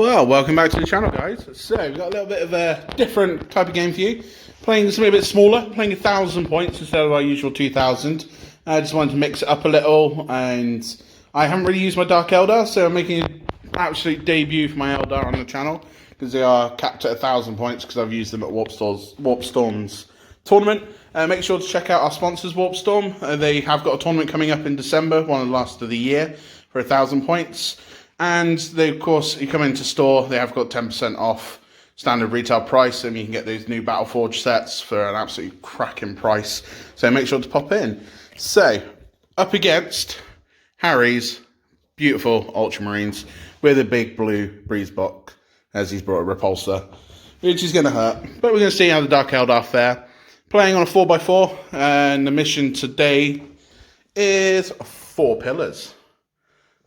Well, welcome back to the channel, guys. So, we've got a little bit of a different type of game for you. Playing something a bit smaller, playing 1,000 points instead of our usual 2,000. I just wanted to mix it up a little, and I haven't really used my Dark Eldar, so I'm making an absolute debut for my Eldar on the channel, because they are capped at 1,000 points, because I've used them at Warp Storm's tournament. Make sure to check out our sponsors, Warp Storm. They have got a tournament coming up in December, one of the last of the year, for 1,000 points. And they, of course, you come into store, they have got 10% off standard retail price, and you can get those new Battleforge sets for an absolutely cracking price. So make sure to pop in. So, up against Harry's beautiful Ultramarines with a big blue breeze box, as he's brought a repulsor, which is going to hurt. But we're going to see how the Dark Eldar fare. Playing on a 4x4, and the mission today is 4 pillars.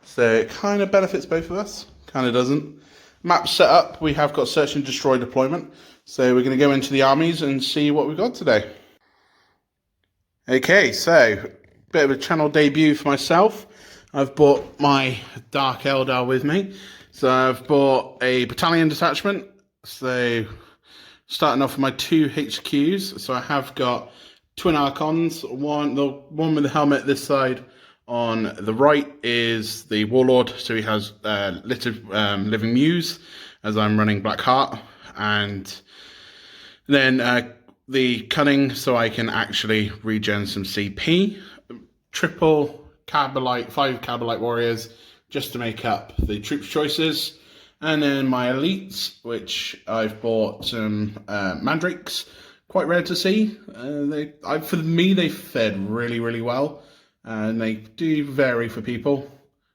So it kind of benefits both of us, kind of doesn't. Map set up, we have got search and destroy deployment. So we're going to go into the armies and see what we've got today. Okay, so bit of a channel debut for myself. I've brought my Dark Eldar with me. So I've bought a battalion detachment. So starting off with my 2 HQs. So I have got twin Archons, the one with the helmet this side. On the right is the Warlord, so he has Living Muse, as I'm running Black Heart, and then the Cunning, so I can actually regen some CP. Triple Cabalite, 5 Cabalite Warriors, just to make up the troops choices. And then my Elites, which I've bought some Mandrakes, quite rare to see. For me, they fed really, really well. And they do vary for people.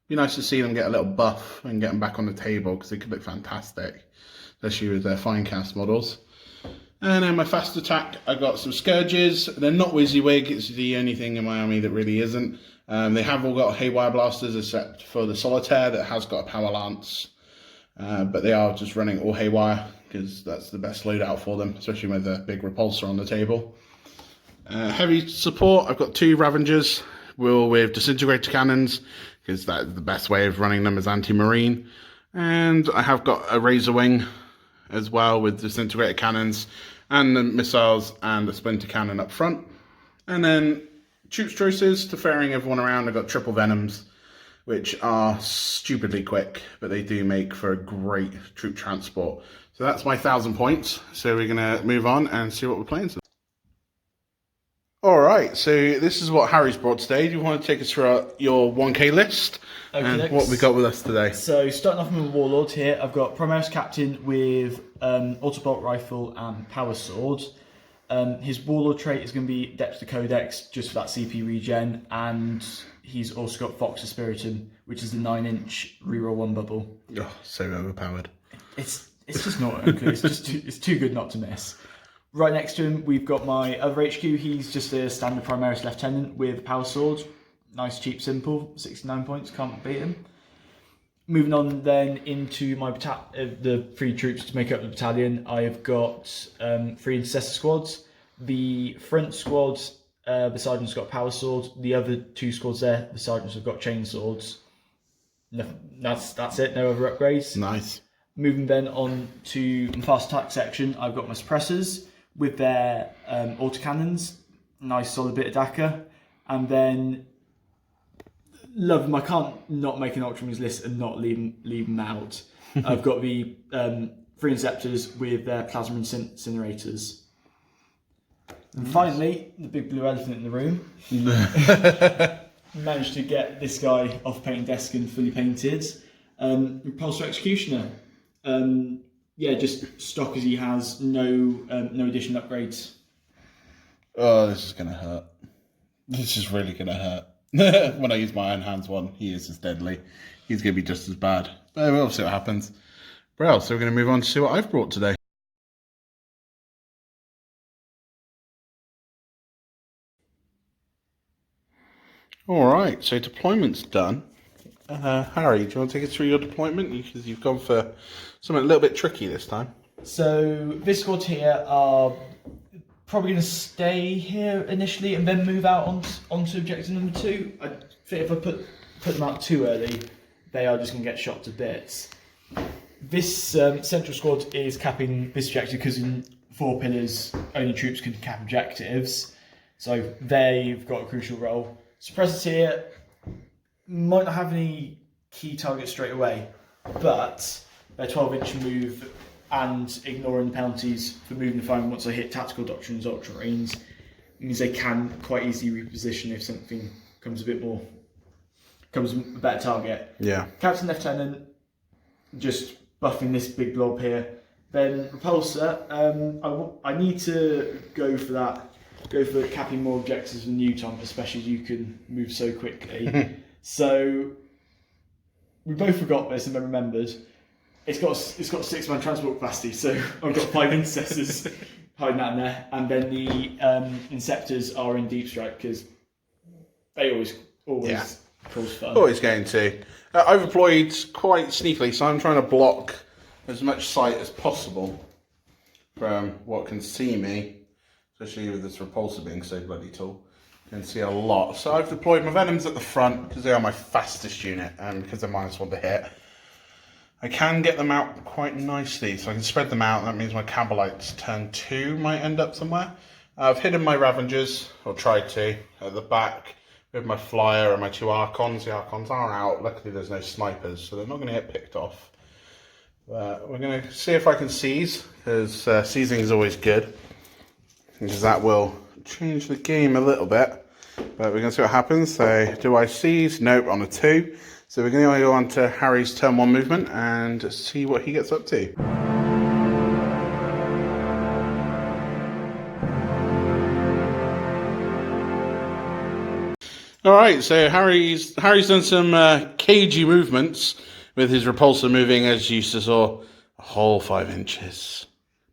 Be nice to see them get a little buff and get them back on the table, because they could look fantastic, especially with their fine cast models. And then my fast attack, I got some Scourges. They're not WYSIWYG, it's the only thing in my army that really isn't. They have all got Haywire Blasters, except for the Solitaire that has got a Power Lance. But they are just running all Haywire, because that's the best loadout for them, especially with the big repulsor on the table. Heavy support, I've got 2 Ravengers. With disintegrator cannons, because that's the best way of running them as anti-marine. And I have got a Razor Wing as well with disintegrator cannons and the missiles and the splinter cannon up front. And then troops choices to ferrying everyone around. I've got triple Venoms, which are stupidly quick, but they do make for a great troop transport. So that's my 1,000 points. So we're going to move on and see what we're playing today. Alright, so this is what Harry's brought today. Do you want to take us through your 1k list and what we got with us today? So starting off with Warlord here, I've got Primaris Captain with Autobolt Rifle and Power Sword. His Warlord trait is going to be Depth to Codex, just for that CP regen, and he's also got Fox of Spiritum, which is the 9-inch reroll 1 bubble. Oh, so overpowered. It's just not okay. It's too good not to miss. Right next to him, we've got my other HQ. He's just a standard Primaris Lieutenant with Power Sword. Nice, cheap, simple. 69 points, can't beat him. Moving on then into my the 3 troops to make up the battalion. I've got 3 Intercessor squads. The front squad, the sergeant's got Power Sword. The other 2 squads there, the sergeants have got Chain Swords. No, that's it, no other upgrades. Nice. Moving then on to my fast attack section, I've got my suppressors with their autocannons, nice solid bit of DACA, and then love them. I can't not make an Ultramarines list and not leave them out. I've got the 3 Inceptors with their plasma incinerators. And finally, the big blue elephant in the room. Managed to get this guy off painting desk and fully painted. Repulsor Executioner. Yeah, just stock as he has, no additional upgrades. Oh, this is going to hurt. This is really going to hurt. When I use my Iron Hands one, he is as deadly. He's going to be just as bad. But we'll see what happens. Well, so we're going to move on to see what I've brought today. Alright, so deployment's done. Harry, do you want to take us through your deployment? Because you've gone for something a little bit tricky this time. So this squad here are probably going to stay here initially and then move out onto objective number 2. I think if I put them out too early, they are just going to get shot to bits. This central squad is capping this objective because in 4 pillars, only troops can cap objectives. So they've got a crucial role. Suppressors here might not have any key targets straight away, but their 12-inch move and ignoring the penalties for moving the firing once they hit tactical doctrines, Ultramarines, means they can quite easily reposition if something comes a better target. Yeah. Captain Lieutenant, just buffing this big blob here. Then Repulsor, I need to go for that. Go for capping more objectives than you, Tom, especially as you can move so quickly. So we both forgot this and then remembered. It's got a 6-man transport capacity, so I've got 5 intercessors hiding out in there, and then the Inceptors are in deep strike because they always cause fun. Always going to. I've deployed quite sneakily, so I'm trying to block as much sight as possible from what can see me, especially with this repulsor being so bloody tall. You can see a lot. So I've deployed my Venoms at the front because they are my fastest unit and because they're -1 to hit. I can get them out quite nicely, so I can spread them out. That means my Cabalites turn 2 might end up somewhere. I've hidden my Ravengers, or tried to, at the back with my Flyer and my 2 Archons. The Archons are out. Luckily there's no snipers, so they're not going to get picked off. But we're going to see if I can seize, because seizing is always good, because that will change the game a little bit. But we're going to see what happens. So, do I seize? Nope, on a 2. So we're going to go on to Harry's turn 1 movement and see what he gets up to. Alright, so Harry's done some cagey movements with his repulsor moving, as you saw, a whole 5 inches.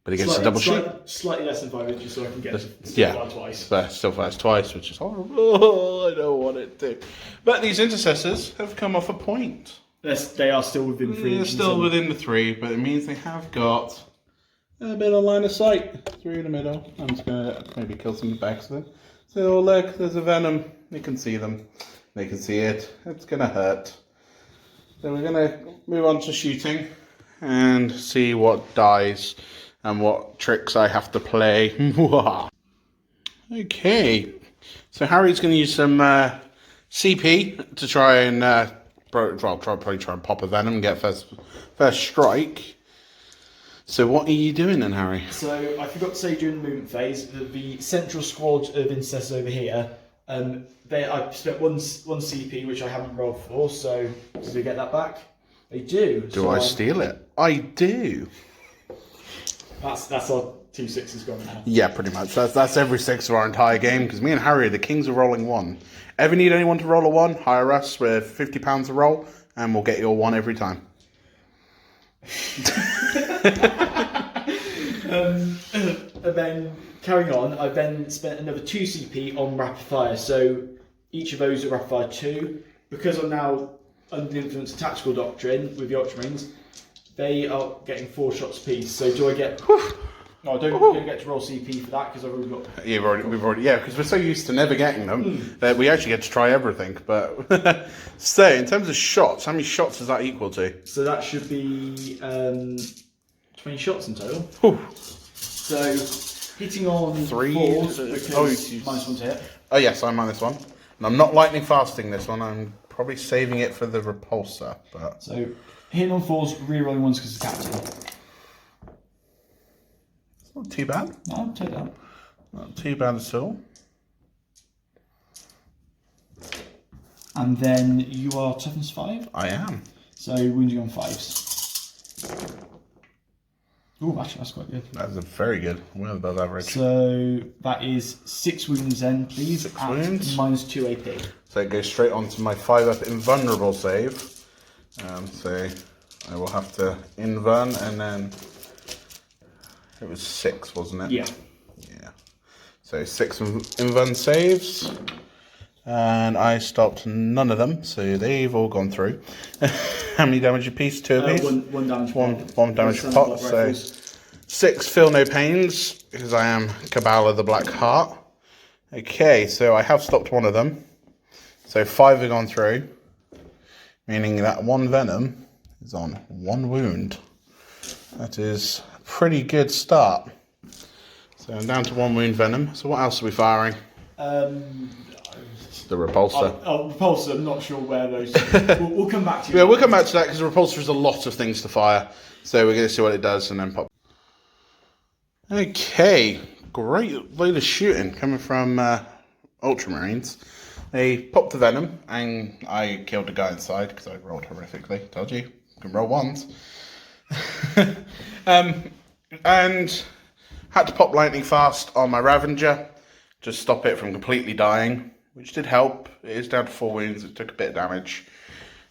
But he gets a double shoot. Slightly less than 5 inches, so I can get fire twice. But still fires twice, which is horrible. Oh, I don't want it to. But these intercessors have come off a point. They are still within 3 inches. They're still within the 3, but it means they have got a bit of line of sight through the middle. I'm just going to maybe kill some of the backs of them. So, oh, look, there's a Venom. They can see them. They can see it. It's going to hurt. So we're going to move on to shooting and see what dies and what tricks I have to play. Okay. So Harry's going to use some CP to try and probably try and pop a Venom and get first strike. So what are you doing then, Harry? So I forgot to say during the movement phase that the central squad of intercessors over here, I spent one CP which I haven't rolled for. So do they get that back? They do. Do I steal it? I do. That's our 2 6s gone now. Yeah, pretty much. That's every 6 of our entire game, because me and Harry are the kings of rolling 1. Ever need anyone to roll a 1? Hire us with £50 a roll, and we'll get you a 1 every time. And then carrying on, I then spent another 2 CP on rapid fire. So each of those are rapid fire 2. Because I'm now under the influence of tactical doctrine with the Ultramarines, they are getting 4 shots apiece. So do I get? No, I don't get to roll CP for that because I've already got. Yeah, because we're so used to never getting them that we actually get to try everything. But so in terms of shots, how many shots is that equal to? So that should be 20 shots in total. Whew. So hitting on 3 4s because -1 to hit. Oh yes, I'm on this one, and I'm not lightning fasting this one. I'm probably saving it for the repulsor. But so hitting on 4s, re-rolling 1s because it's capital. Not too bad. No, I'll take that. Not too bad at all. And then you are toughness 5? I am. So wounding on 5s. Oh, actually, that's quite good. That's a very good. Well above average. So that is 6 wounds then, please. 6 wounds. -2 AP. So it goes straight on to my 5-up invulnerable save. So I will have to invuln, and then it was 6, wasn't it? Yeah. Yeah. So 6 invuln saves, and I stopped none of them, so they've all gone through. How many damage a piece? 2 apiece? One damage pot. One damage pot. So 6 feel no pains, because I am Cabal of the Black Heart. Okay, so I have stopped one of them. So 5 have gone through, meaning that 1 Venom is on 1 wound. That is a pretty good start. So I'm down to 1 wound venom. So what else are we firing? The repulsor. Repulsor, I'm not sure where those... we'll come back to you. Yeah, we'll come back to that because the repulsor is a lot of things to fire. So we're going to see what it does and then pop. Okay, great load of shooting coming from Ultramarines. They popped the venom and I killed the guy inside because I rolled horrifically. Told you, you can roll ones. And had to pop lightning fast on my Ravager to stop it from completely dying, which did help. It is down to 4 wounds, it took a bit of damage.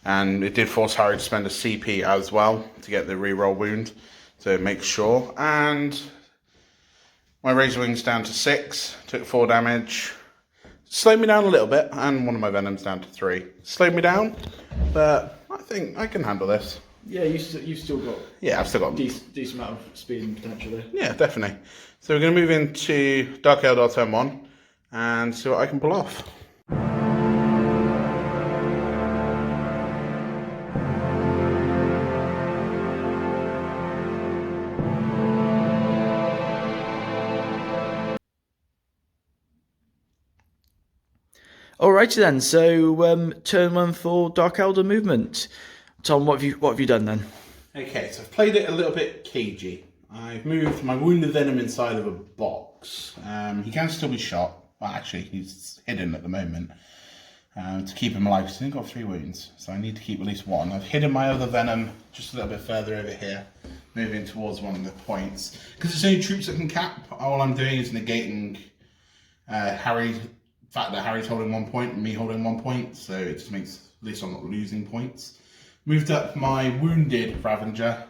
And it did force Harry to spend a CP as well to get the reroll wound to make sure. And my Razor Wing's down to 6, took 4 damage. Slowed me down a little bit, and one of my Venoms down to 3. Slowed me down, but I think I can handle this. Yeah, you've still got... Yeah, I've still got... Decent amount of speed and potential there. Yeah, definitely. So we're going to move into Dark Eldar turn 1 and see what I can pull off. Alrighty then, so turn 1 for Dark Eldar movement. Tom, what have you done then? Okay, so I've played it a little bit cagey. I've moved my wounded venom inside of a box. He can still be shot. Well, actually, he's hidden at the moment. To keep him alive, he's only got 3 wounds, so I need to keep at least 1. I've hidden my other venom just a little bit further over here, moving towards one of the points. Because there's only troops that can cap, all I'm doing is negating Harry's fact that Harry's holding 1 point and me holding 1 point, so it just makes at least I'm not losing points. Moved up my wounded Ravager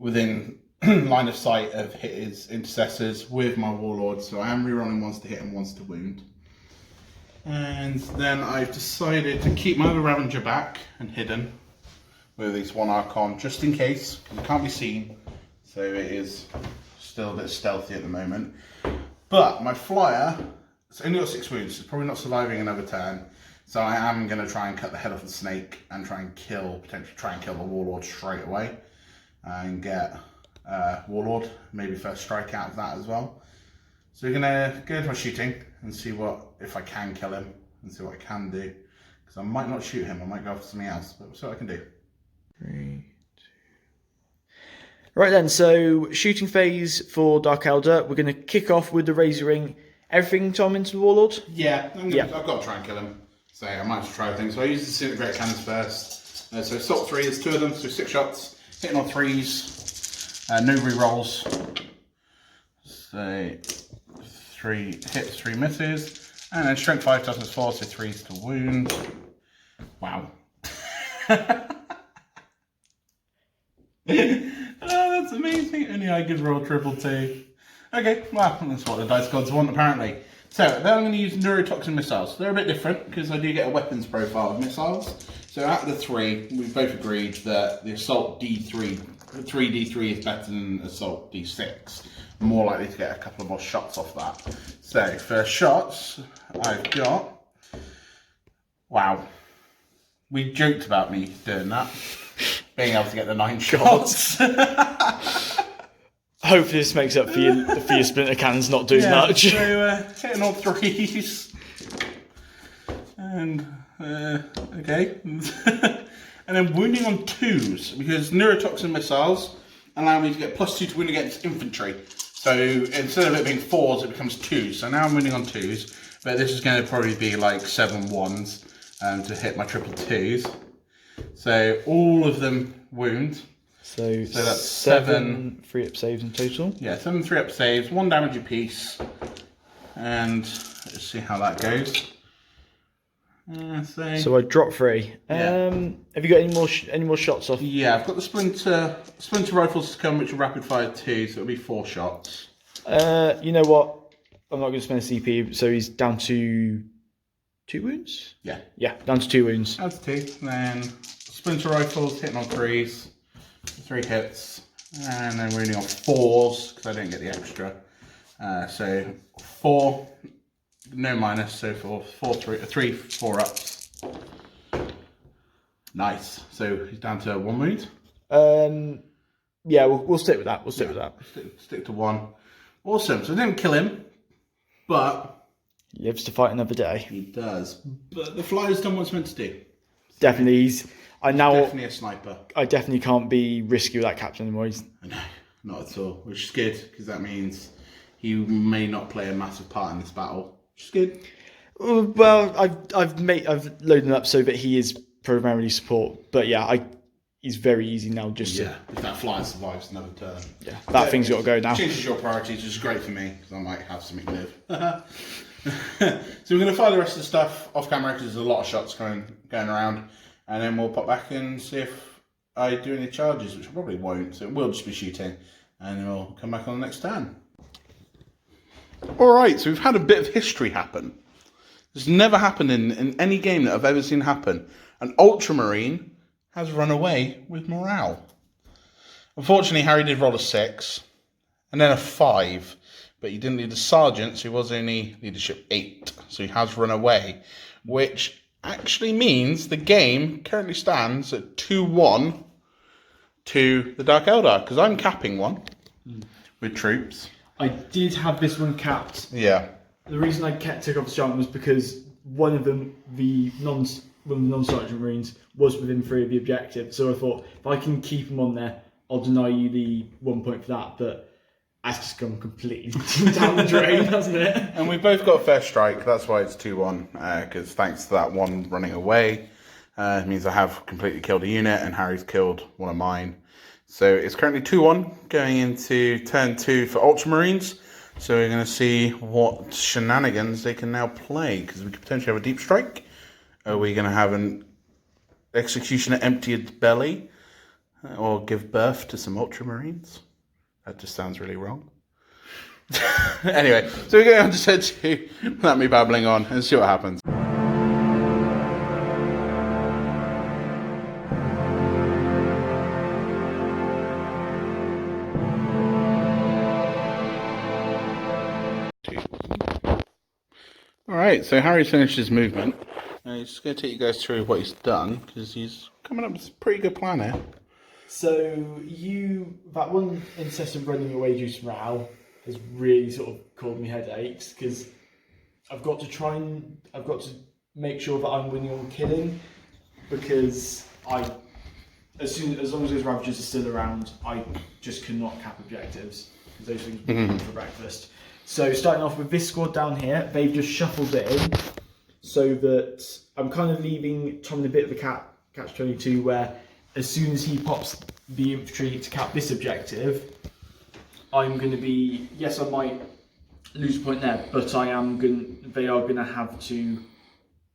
within line of sight of his intercessors with my Warlord, so I am rerolling ones to hit and ones to wound. And then I've decided to keep my other Ravager back and hidden with at least 1 Archon, just in case, because it can't be seen, so it is still a bit stealthy at the moment. But my Flyer, it's only got 6 wounds, it's probably not surviving another turn, so I am going to try and cut the head off the snake and potentially try and kill the Warlord straight away and get Warlord, maybe first strike out of that as well. So we're going to go into my shooting and see if I can kill him and see what I can do. Because I might not shoot him, I might go after something else, but we'll see what I can do. 3, 2. Right then, so shooting phase for Dark Eldar. We're going to kick off with the Razor Ring. Everything, Tom, into the Warlord? Yeah, I've got to try and kill him. So I might just try things. So I use the disintegrate cannons first. So assault 3, there's 2 of them, so 6 shots. Hitting on 3s. No rerolls. So 3 hits, 3 misses. And then strength 5 toughness 4, so 3s to wound. Wow. Oh, that's amazing. Only I could roll 222. Okay, well, that's what the dice gods want apparently. So then I'm going to use neurotoxin missiles. They're a bit different because I do get a weapons profile of missiles. So out of the 3, we've both agreed that the assault D3, 3D3 is better than assault D6. I'm more likely to get a couple of more shots off that. So for shots, I've got... Wow. We joked about me doing that. Being able to get the 9 shots. Hopefully this makes up for your splinter cannons not doing much. So hitting on 3s. And okay. And then wounding on 2s, because neurotoxin missiles allow me to get +2 to wound against infantry. So instead of it being 4s, it becomes 2s. So now I'm wounding on 2s, but this is going to probably be like 7 1s to hit my triple 2s. So all of them wound. So that's 7 3-up saves in total. Yeah, 7 3-up saves, 1 damage apiece. And let's see how that goes. So I dropped 3. Yeah. Have you got any more shots off? Yeah, I've got the splinter rifles to come, which are rapid fire 2, so it'll be 4 shots. You know what? I'm not going to spend a CP, so he's down to 2 wounds? Yeah. Yeah, down to 2 wounds. Down to 2. Then splinter rifles, hitting on 3s. 3 hits. And then wounding on 4s, because I didn't get the extra. So 4, no minus, so for 3 4-ups. Nice. So he's down to 1 wound. Yeah, we'll stick with that. We'll stick with that. Stick to 1. Awesome. So I didn't kill him, but He lives to fight another day. he does. But the flyer's done what it's meant to do. Definitely, Definitely a sniper. I definitely can't be risky with that captain anymore. No, not at all. Which is good, because that means he may not play a massive part in this battle. Which is good. Well, I've loaded him up so that he is primarily support. But yeah, he's very easy now. Just if that flyer survives another turn. Yeah, that thing's got to go now. Changes your priorities, which is great for me, because I might have something live. So we're going to fire the rest of the stuff off camera, because there's a lot of shots going around. And then we'll pop back and see if I do any charges, which I probably won't. So we'll just be shooting. And then we'll come back on the next turn. Alright, so we've had a bit of history happen. This never happened in any game that I've ever seen happen. An Ultramarine has run away with morale. Unfortunately, Harry did roll a 6. And then a 5. But he didn't lead a sergeant, so he was only leadership 8. So he has run away. Which actually means the game currently stands at 2-1 to the Dark Eldar, because I'm capping one with troops. I did have this one capped. Yeah. The reason I took off the sergeant was because one of them, one of the non-sergeant Marines, was within 3 of the objective. So I thought, if I can keep him on there, I'll deny you the 1 point for that. But that's just gone completely down the drain, hasn't it? And we both got first strike. That's why it's 2-1. Because thanks to that one running away, it means I have completely killed a unit, and Harry's killed one of mine. So it's currently 2-1 going into turn 2 for Ultramarines. So we're going to see what shenanigans they can now play, because we could potentially have a deep strike. Are we going to have an executioner empty its belly, or give birth to some Ultramarines? That just sounds really wrong. Anyway, so we're going on to turn 2. Let me babbling on and see what happens. Alright, so Harry's finished his movement. He's just going to take you guys through what he's done, because he's coming up with a pretty good plan here. So that one incessant running away due to morale has really sort of caused me headaches, because I've got to make sure that I'm winning on killing, because as long as those Ravagers are still around, I just cannot cap objectives, because those things will be for breakfast. So starting off with this squad down here, they've just shuffled it in, so that I'm kind of leaving Tom in a bit of a catch-22, where as soon as he pops the infantry to cap this objective, I'm going to be, yes, I might lose a point there, but they are going to have to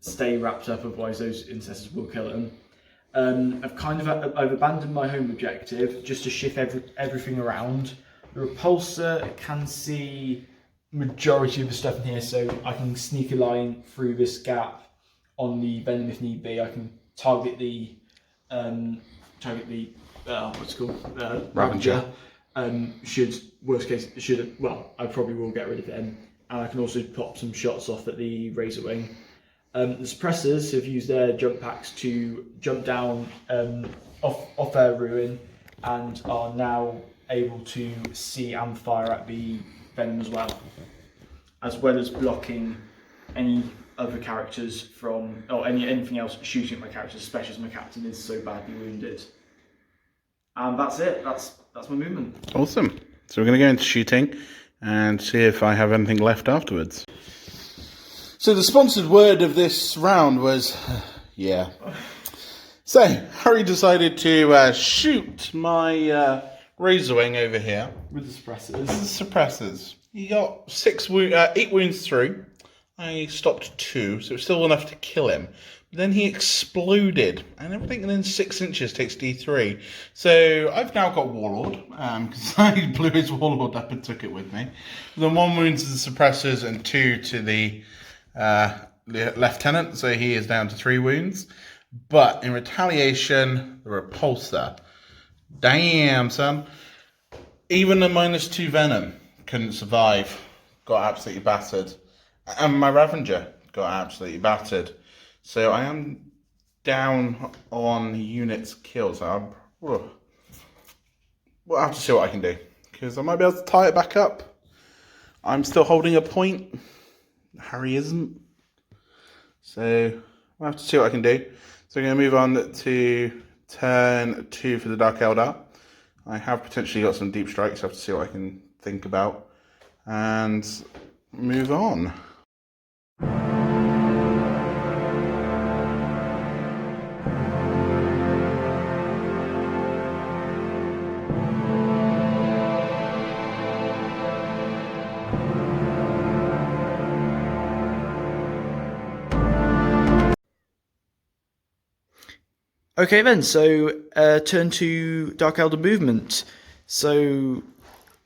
stay wrapped up, otherwise those incestors will kill them. I've abandoned my home objective just to shift everything around. The repulsor can see majority of the stuff in here, so I can sneak a line through this gap on the venom if need be. I can target the what's it called, Ravager. I probably will get rid of him, and I can also pop some shots off at the Razor Wing. The suppressors have used their jump packs to jump down off their ruin, and are now able to see and fire at the venom as well as blocking any other characters from, or anything else shooting at my characters, especially as my captain is so badly wounded. And that's it. That's my movement. Awesome. So we're going to go into shooting and see if I have anything left afterwards. So the sponsored word of this round was, yeah. So Harry decided to shoot my Razor Wing over here With the suppressors. The suppressors. He got 8 wounds through. I stopped 2, so it was still enough to kill him. But then he exploded, and everything within 6 inches takes D3. So I've now got Warlord, because I blew his Warlord up and took it with me. Then 1 wound to the suppressors and 2 to the lieutenant, so he is down to 3 wounds. But in retaliation, the repulsor. Damn, son. Even a -2 venom couldn't survive. Got absolutely battered. And my Ravager got absolutely battered. So I am down on units killed. So we'll have to see what I can do, because I might be able to tie it back up. I'm still holding a point. Harry isn't. So we'll have to see what I can do. So we're going to move on to turn 2 for the Dark Eldar. I have potentially got some deep strikes. I have to see what I can think about and move on. Okay then, so turn to Dark Elder movement. So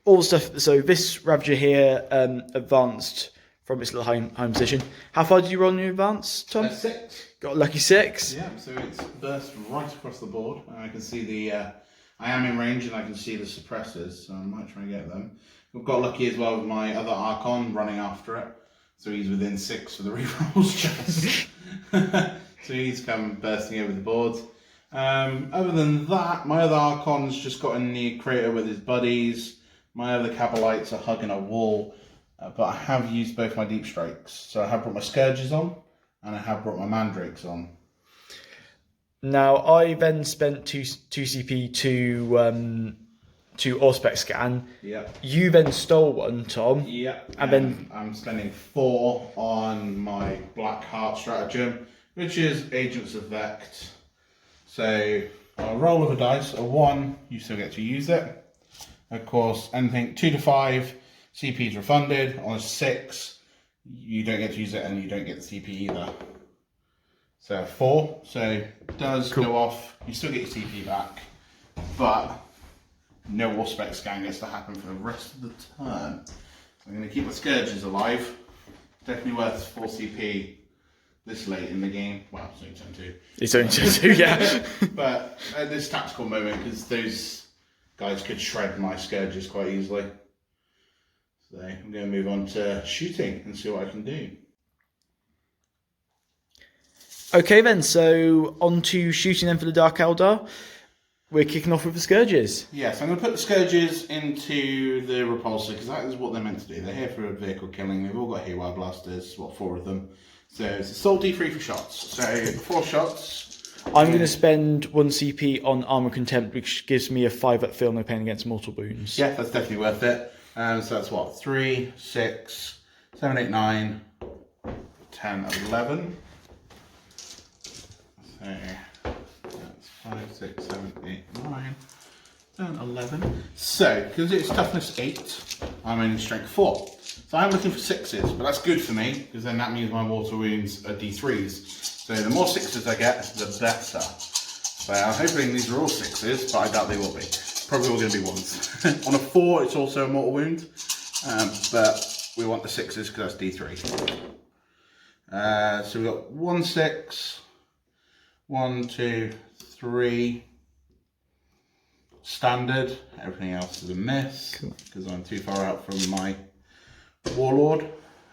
all the stuff. So this Ravager here advanced from its little home position. How far did you roll in your advance, Tom? 6. Got a lucky 6. Yeah, so it's burst right across the board. And I can see the. I am in range and I can see the suppressors, so I might try and get them. I've got lucky as well with my other Archon running after it, so he's within 6 for the rerolls just. So he's come bursting over the board. Other than that, my other Archon's just got in the crater with his buddies. My other Cabalites are hugging a wall. But I have used both my deep strikes. So I have brought my Scourges on, and I have brought my Mandrakes on. Now, I then spent 2 CP to Auspex scan. Yeah. You then stole one, Tom. Yeah. And then I'm spending 4 on my Black Heart stratagem, which is Agents of Vect. So, on a roll of a dice, a 1, you still get to use it. Of course, anything 2 to 5, CP is refunded. On a 6, you don't get to use it and you don't get the CP either. So 4, so it does go off. You still get your CP back, but no Auspex scan gets to happen for the rest of the turn. So I'm going to keep my Scourges alive. Definitely worth 4 CP. This late in the game, well, it's only turn 2. It's only turn 2, yeah. But at this tactical moment, because those guys could shred my Scourges quite easily. So I'm going to move on to shooting and see what I can do. Okay then, so on to shooting then for the Dark Eldar. We're kicking off with the Scourges. Yes, I'm going to put the Scourges into the repulsor, because that is what they're meant to do. They're here for a vehicle killing. They've all got haywire blasters, 4 of them. So it's a salt D3 for shots. So 4 shots. I'm going to spend 1 CP on Armor Contempt, which gives me a 5 up feel, no pain against mortal wounds. Yeah, that's definitely worth it. So that's what? 3, 6, 7, 8, 9, 10, 11. So that's 5, 6, 7, 8, 9, 10, 11. So, because it's toughness 8, I'm only strength 4. So I'm looking for 6s, but that's good for me, because then that means my mortal wounds are D3s. So the more 6s I get, the better. So I'm hoping these are all 6s, but I doubt they will be. Probably all going to be 1s. On a 4, it's also a mortal wound, but we want the 6s because that's D3. So we've got 1 6, 1, 2, 3. Standard. Everything else is a miss, because I'm too far out from my Warlord.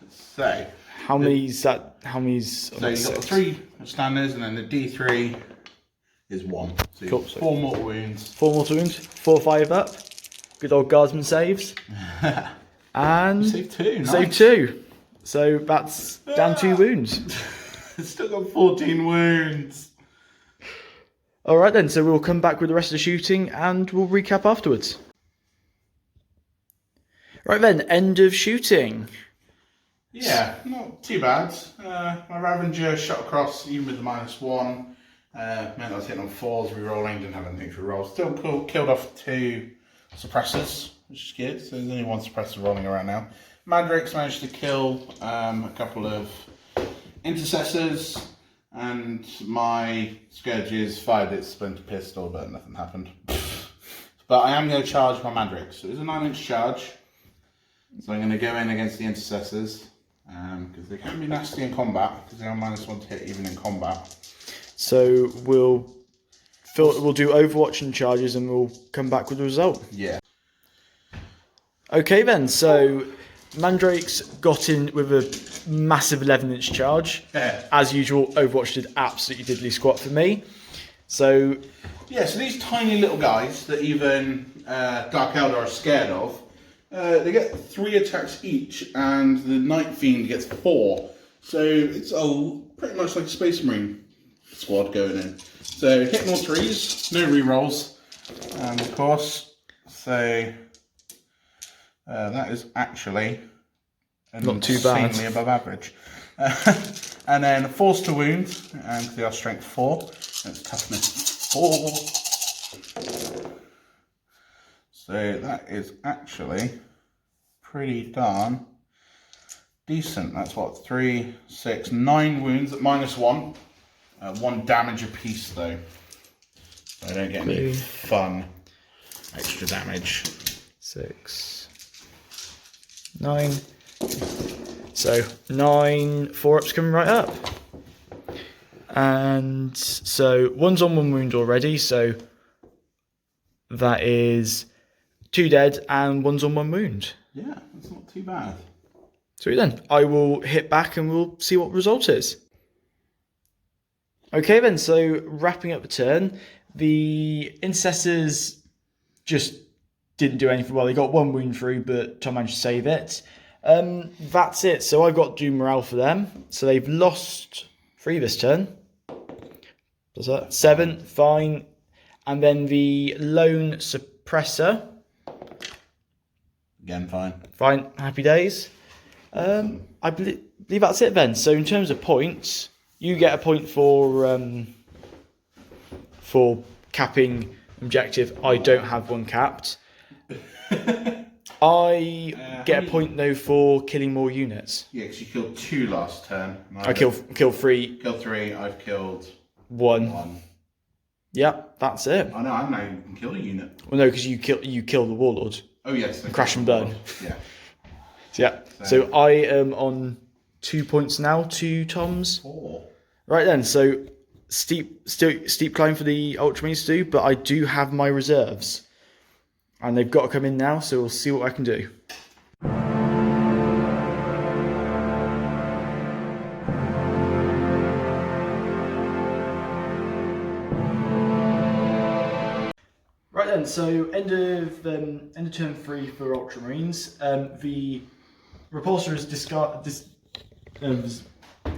So how many's that? How many's? So you've got the 3 standards, and then the D3 is 1. So Cool. 4 mortal wounds. 4 mortal wounds. 4 5 up. Good old guardsman saves. And Save 2. Nice. save 2. So that's down 2 wounds. Still got 14 wounds. All right then. So we'll come back with the rest of the shooting, and we'll recap afterwards. Right then, end of shooting. Yeah, not too bad. My Ravager shot across, even with the -1. Meant I was hitting on 4s, rerolling, didn't have anything for rolls. Still cool, killed off 2 suppressors, which is good. So there's only 1 suppressor rolling around now. Mandrakes managed to kill a couple of intercessors, and my Scourges fired its splinter pistol, but nothing happened. But I am going to charge my Mandrakes. So it was a 9-inch charge. So I'm going to go in against the intercessors, because they can be nasty in combat, because they are -1 to hit even in combat. So we'll do Overwatch and charges, and we'll come back with the result. Yeah. Okay then, so Mandrakes got in with a massive 11-inch charge. Yeah. As usual, Overwatch did absolutely diddly squat for me. So Yeah, so these tiny little guys that even Dark Eldar are scared of, they get 3 attacks each, and the Night Fiend gets 4. So it's pretty much like a Space Marine squad going in. So hitting all 3s, no rerolls, and of course, so that is actually not too bad. Insanely above average. And then force to wound, and they are strength 4, and it's toughness 4. So that is actually pretty darn decent. That's what, 3, 6, 9 wounds at -1. 1 damage apiece though. So I don't get any fun extra damage. 6, 9. So 9 4-ups coming right up. And so one's on 1 wound already, so that is 2 dead and one's on 1 wound. Yeah, that's not too bad. Sweet then. I will hit back and we'll see what the result is. Okay then, so wrapping up the turn, the Intercessors just didn't do anything well. They got 1 wound through, but Tom managed to save it. That's it. So I've got do morale for them. So they've lost 3 this turn. What's that? 7, fine. And then the lone suppressor. Again, fine. Fine, happy days. I believe that's it then. So in terms of points, you get a point for capping objective. I don't have one capped. I get a point though for killing more units. Yeah, because you killed 2 last turn. I kill 3. Killed 3. I've killed 1. Yeah, that's it. Oh no, I haven't even killed a unit. Well, no, because you kill the warlord. Oh yes. Crash and burn. Yeah. So I am on 2 points now. 2 Toms. 4. Right then, so steep climb for the Ultramarines to do, but I do have my reserves. And they've got to come in now, so we'll see what I can do. Right then, so end of turn 3 for Ultramarines. The Repulsor has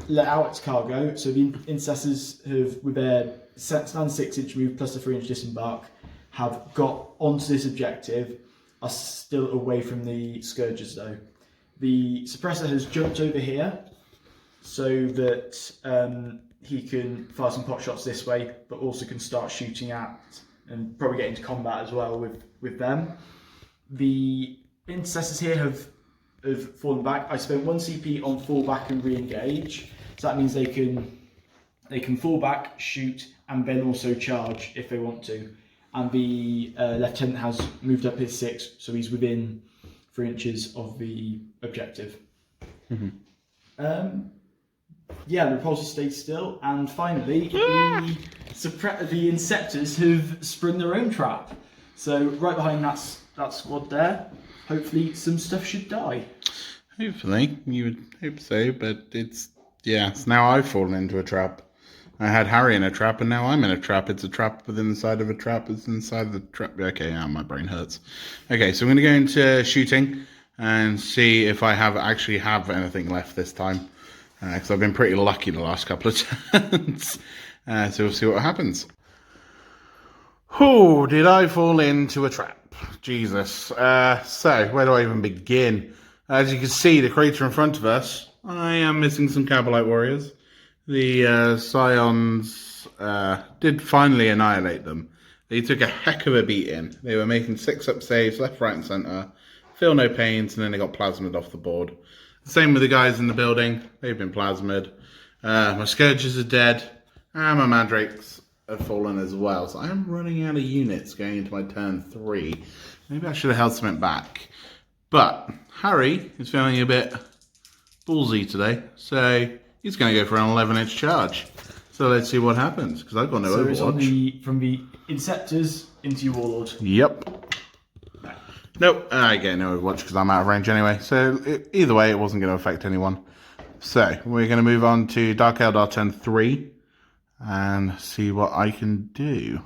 let out its cargo, so the Intercessors have, with their stand 6-inch move plus the 3-inch disembark, have got onto this objective, are still away from the Scourgers though. The Suppressor has jumped over here so that he can fire some pot shots this way, but also can start shooting at and probably get into combat as well with them. The Intercessors here have fallen back. I spent 1 CP on fall back and re-engage, so that means they can fall back, shoot, and then also charge if they want to. And the Lieutenant has moved up his 6, so he's within 3 inches of the objective. Mm-hmm. Yeah, the Repulsor stayed still, and finally the Inceptors have sprung their own trap. So right behind that squad there, hopefully some stuff should die. Hopefully, you would hope so, but it's now I've fallen into a trap. I had Harry in a trap, and now I'm in a trap. It's a trap within the side of a trap. It's inside the trap. Okay, my brain hurts. Okay, so I'm going to go into shooting and see if I actually have anything left this time. Because I've been pretty lucky the last couple of turns. So we'll see what happens. Oh, did I fall into a trap? Jesus. So, where do I even begin? As you can see, the crater in front of us, I am missing some Cabalite warriors. The Scions did finally annihilate them. They took a heck of a beating. They were making 6-up saves, left, right, and centre. Feel no pains, and then they got plasmid off the board. Same with the guys in the building. They've been plasmid. My Scourges are dead. And my Mandrakes have fallen as well. So I'm running out of units going into my turn 3. Maybe I should have held something back. But Harry is feeling a bit ballsy today. So he's going to go for an 11-inch charge. So let's see what happens. Because I've got no Overwatch. So it's from the Inceptors into your Warlord. Yep. Nope, I get no Overwatch because I'm out of range anyway. So either way, it wasn't going to affect anyone. So we're going to move on to Dark Eldar turn 3. and see what I can do.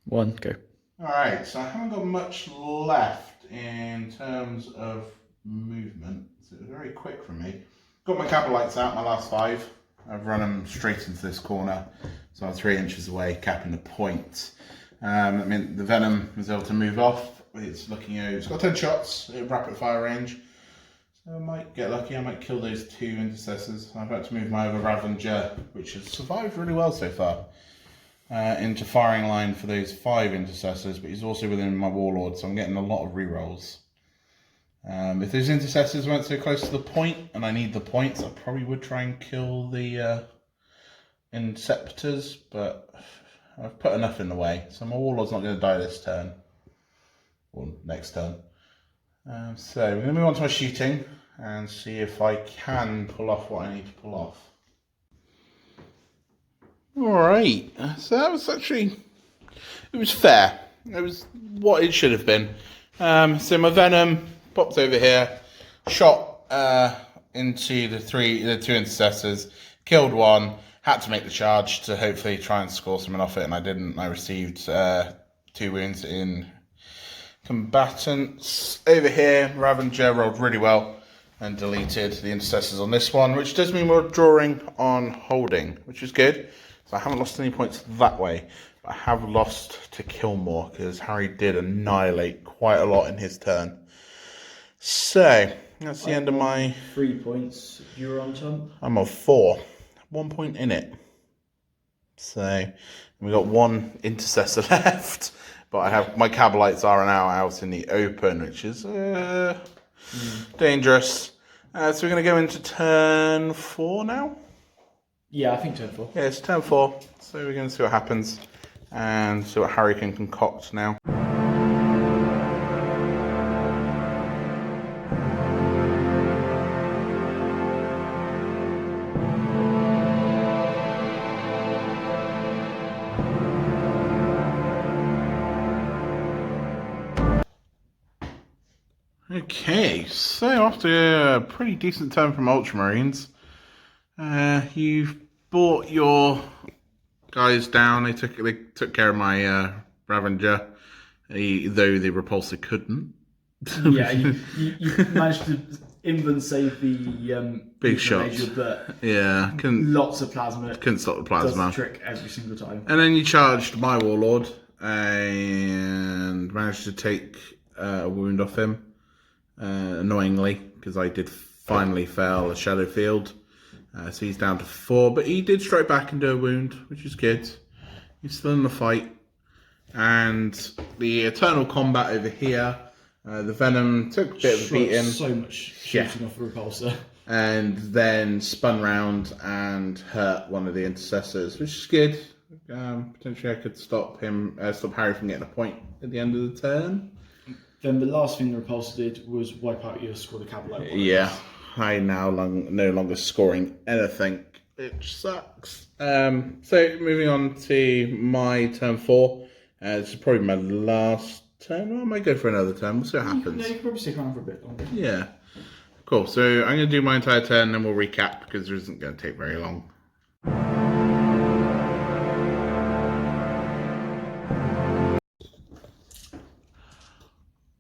One, go. Alright, so I haven't got much left in terms of movement, so it was very quick for me. Got my capitalites out, my last 5. I've run them straight into this corner, so I'm 3 inches away, capping the point. I mean, the Venom was able to move off. It's looking over. It's got 10 shots at rapid fire range, so I might get lucky. I might kill those 2 intercessors. I've had to move my other Ravager, which has survived really well so far, into firing line for those 5 intercessors, but he's also within my Warlord, so I'm getting a lot of rerolls. If those intercessors weren't so close to the point, and I need the points, I probably would try and kill the Inceptors, but I've put enough in the way, so my Warlord's not going to die this turn, or next turn. So we're going to move on to my shooting, and see if I can pull off what I need to pull off. Alright, so that was actually, it was fair. It was what it should have been. So my Venom popped over here, shot into the 2 intercessors, killed 1, had to make the charge to hopefully try and score something off it, and I didn't. I received 2 wounds in combatants. Over here, Ravager rolled really well and deleted the intercessors on this one, which does mean we're drawing on holding, which is good. So I haven't lost any points that way, but I have lost to kill more because Harry did annihilate quite a lot in his turn. So that's the end of my 3 points. You're on top. I'm on 4, 1 point in it. So we got 1 intercessor left, but I have my Cabalites are now out in the open, which is dangerous. So we're going to go into turn 4 now. Yeah, I think turn 4. Yeah, it's turn 4. So we're going to see what happens and see what Harry can concoct now. Okay, so after a pretty decent turn from Ultramarines, you've brought your guys down. They took care of my Ravager, though the repulsor couldn't. Yeah, you managed to even save the big shots. Major, but yeah, lots of plasma. Couldn't stop the plasma. Does the trick every single time. And then you charged my Warlord and managed to take a wound off him. Annoyingly, because I did finally fail a shadow field, so he's down to 4, but he did strike back and do a wound, which is good. He's still in the fight, and the eternal combat over here, the Venom took a bit of a beating, so much shooting off the repulsor, and then spun round and hurt one of the intercessors, which is good. Potentially I could stop Harry from getting a point at the end of the turn. Then the last thing the repulsor did was wipe out your squad of cavalry. Yeah, I now no longer scoring anything, which sucks. So moving on to my turn 4. This is probably my last turn. Or I might go for another turn. We'll see what happens. No, you can probably stick around for a bit longer. Yeah. Cool. So I'm going to do my entire turn, then we'll recap because it isn't going to take very long.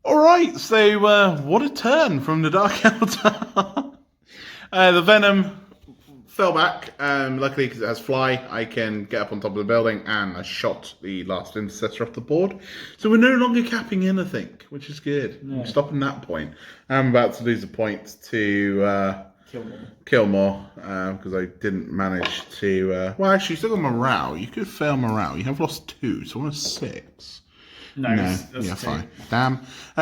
Alright, so what a turn from the Dark Eldar. The Venom fell back. Luckily, because it has fly, I can get up on top of the building, and I shot the last intercessor off the board. So we're no longer capping anything, which is good. Yeah. I'm stopping that point. I'm about to lose a point to kill more, because I didn't manage to... well, actually, still got morale. You could fail morale. You have lost 2, so 1 is 6. No, yeah, fine. Damn.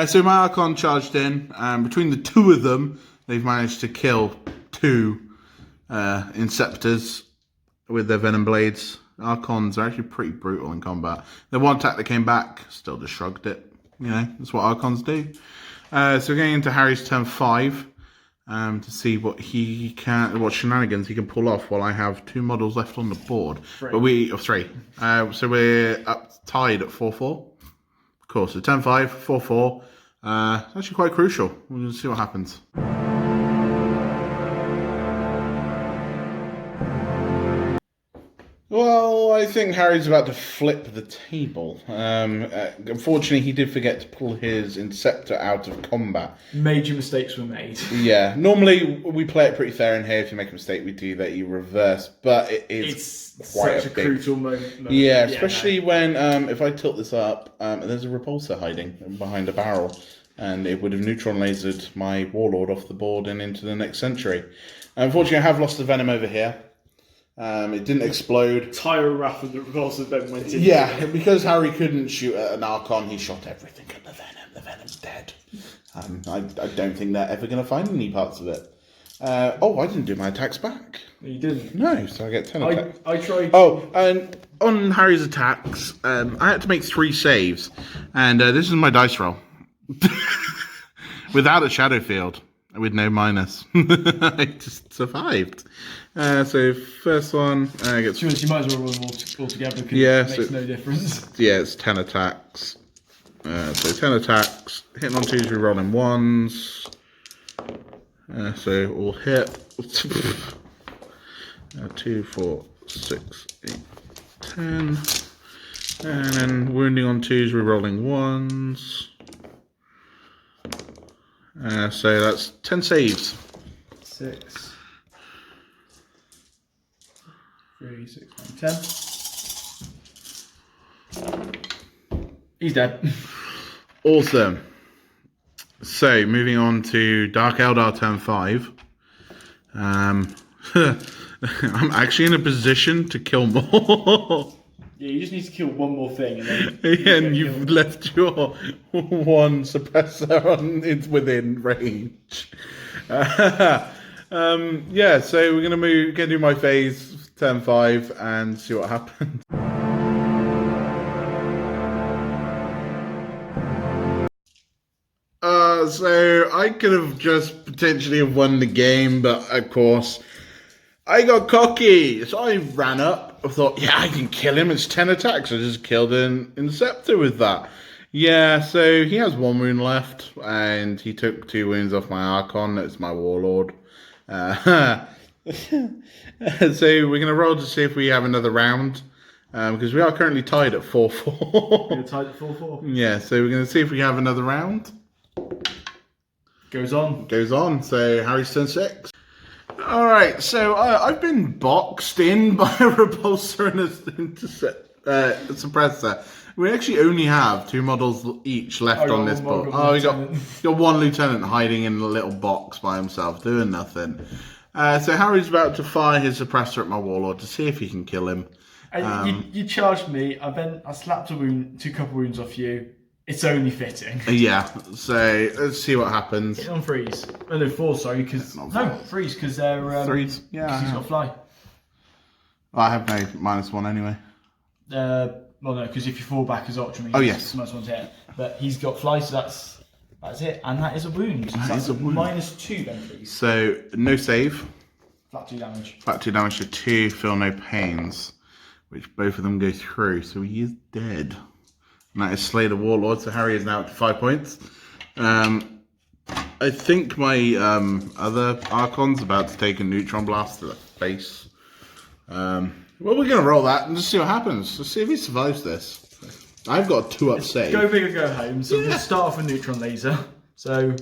So my Archon charged in. Between the 2 of them, they've managed to kill 2 Inceptors with their Venom Blades. Archons are actually pretty brutal in combat. The one attack that came back, still just shrugged it. You know, that's what Archons do. So we're getting into Harry's turn 5 to see what shenanigans he can pull off while I have 2 models left on the board. 3. 3. So we're up tied at 4-4. Cool, so turn 5, 4-4. It's actually quite crucial. We'll see what happens. Well, I think Harry's about to flip the table. Unfortunately, he did forget to pull his Inceptor out of combat. Major mistakes were made. Yeah, normally we play it pretty fair in here. If you make a mistake, we do let you reverse, but it's quite such a big... crucial moment. Yeah, especially when if I tilt this up, there's a repulsor hiding behind a barrel, and it would have neutron lasered my warlord off the board and into the next century. Unfortunately, I have lost the venom over here. It didn't explode. Tyro Wrath and the repulsor then went in. Yeah, because Harry couldn't shoot at an Archon, he shot everything at the venom. The venom's dead. I don't think they're ever going to find any parts of it. I didn't do my attacks back. You didn't? No, so I get 10 attacks. I tried... Oh, and on Harry's attacks, I had to make 3 saves. And this is my dice roll. Without a shadow field. With no minus. I just survived. So first one gets... You might as well roll them all together because it makes no difference. Yeah, it's 10 attacks. So 10 attacks. Hitting on 2s, re-rolling 1s. So all hit. 2, 4, 6, 8, 10. And then wounding on 2s, re-rolling 1s. So that's 10 saves. 6, 3, 6, 9, 10. He's dead. Awesome. So moving on to Dark Eldar turn 5. I'm actually in a position to kill more. Yeah, you just need to kill one more thing, and then and you've left your one suppressor on it's within range. So we're gonna do my phase turn 5 and see what happens. So I could have just potentially have won the game, but of course I got cocky. So I ran up. I thought, yeah, I can kill him. It's 10 attacks. I just killed an Inceptor with that. Yeah, so he has 1 wound left, and he took 2 wounds off my Archon. That's my Warlord. So we're going to roll to see if we have another round, because we are currently tied at 4-4. You're tied at 4-4. Yeah, so we're going to see if we have another round. Goes on. So Harry's turn 6. All right, so I've been boxed in by a repulsor and a suppressor. We actually only have 2 models each left on this board. Oh, we got 1 lieutenant hiding in a little box by himself, doing nothing. So Harry's about to fire his suppressor at my warlord to see if he can kill him. You charged me. I slapped a couple wounds off you. It's only fitting. Yeah, so let's see what happens. Hit on 3s. Oh, no, 4, sorry, because... No, 3s, because they're... 3s, yeah. Because he's got fly. I have no -1 anyway. Well, no, because if you fall back as Ultramarines... Oh, yes. -1's hit. But he's got fly, so that's it. And that is a wound. That is a wound. -2 then, please. So, no save. Flat 2 damage. Flat 2 damage to 2, feel no pains. Which both of them go through, so he is dead. And that is Slay the Warlord, so Harry is now up to 5 points. I think my other Archon's about to take a neutron blast to the face. Well, we're going to roll that and just see what happens. Let's see if he survives this. I've got a 2-up save. Go big or go home. So we'll start off with neutron laser. So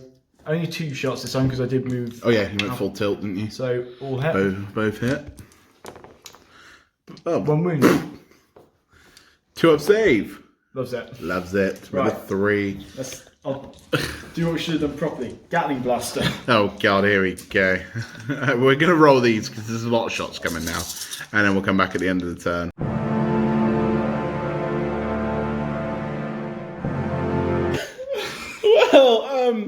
only 2 shots this time because I did move. Oh yeah, you went full tilt, didn't you? So all hit. Both hit. Oh. 1 wound. 2-up save. Loves it. Loves it. Right. With a 3. I'll do what we should have done properly. Gatling blaster. Oh god, here we go. We're going to roll these because there's a lot of shots coming now. And then we'll come back at the end of the turn. Well,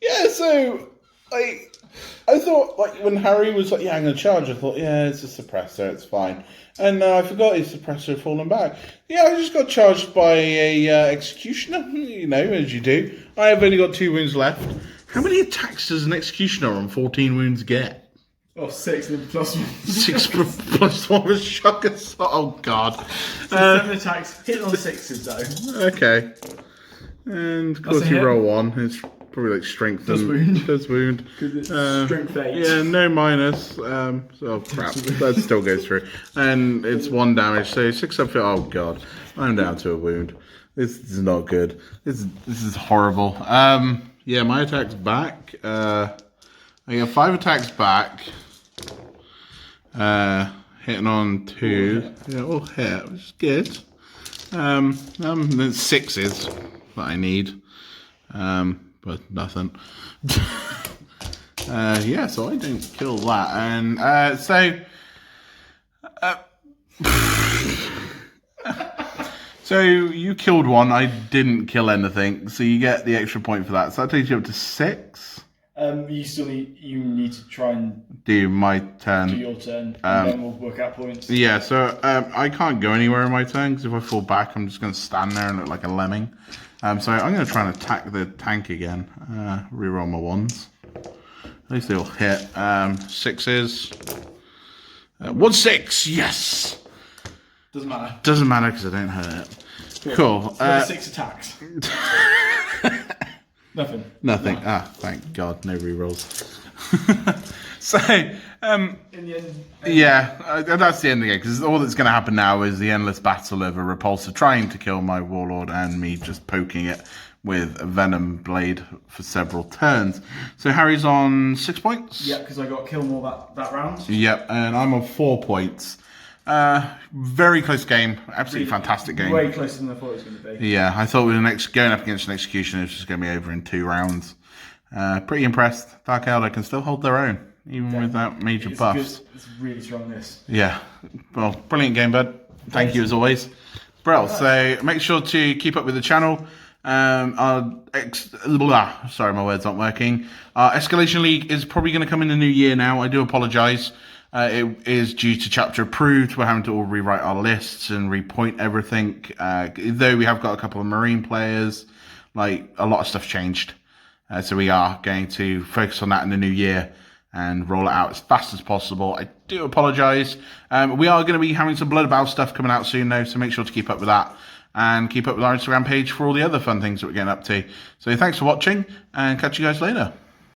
yeah, so I thought, like, when Harry was like, yeah, I'm going to charge, I thought, yeah, it's a suppressor, it's fine. And I forgot his suppressor had fallen back. Yeah, I just got charged by a executioner, you know, as you do. I have only got 2 wounds left. How many attacks does an executioner on 14 wounds get? Oh, 6 and then plus 1. 6 plus 1 was shock assault. Oh, God. So 7 attacks, hit on 6s though. Okay. And of course a you hit. roll 1. It's probably like strength. Does wound. Does wound. Because it's strength 8. Yeah, no minus. So crap, that still goes through. And it's 1 damage, so 6 up. Oh god, I'm down to a wound. This is not good. This is horrible. Yeah, my attack's back. I get 5 attacks back. Hitting on 2. Yeah, all hit, which is good. There's 6s that I need. But nothing. Yeah, so I don't kill that. And so you killed 1. I didn't kill anything, so you get the extra point for that. So that takes you up to 6. You need to try and Do my turn. do your turn, and then we'll work out points. Yeah, so I can't go anywhere in my turn because if I fall back, I'm just going to stand there and look like a lemming. So I'm going to try and attack the tank again. Reroll my 1s. At least they'll hit. 6s. 1 6. Yes. Doesn't matter. Doesn't matter because I don't hurt it. Cool. 6 attacks. Nothing. Nothing. No. Ah, thank God, no rerolls. So, In the end, yeah, that's the end of the game, because all that's going to happen now is the endless battle of a repulsor trying to kill my warlord and me just poking it with a venom blade for several turns. So Harry's on 6 points. yeah, because I got kill more that round. Yep, and I'm on 4 points. Very close game, absolutely fantastic game. Way closer than I thought it was going to be. Yeah, I thought with going up against an executioner, it was just going to be over in 2 rounds. Pretty impressed. Dark Eldar can still hold their own, even without major buffs. It's really strong, this. Yeah, well, brilliant game, bud. Thank you as always. Brill, so make sure to keep up with the channel. Sorry, my words aren't working. Our Escalation League is probably going to come in the new year now. I do apologise. It is due to chapter approved. We're having to all rewrite our lists and repoint everything. Though we have got a couple of Marine players, like a lot of stuff changed. So we are going to focus on that in the new year and roll it out as fast as possible. I do apologise. We are going to be having some Blood Bow stuff coming out soon though, so make sure to keep up with that. And keep up with our Instagram page for all the other fun things that we're getting up to. So thanks for watching, and catch you guys later.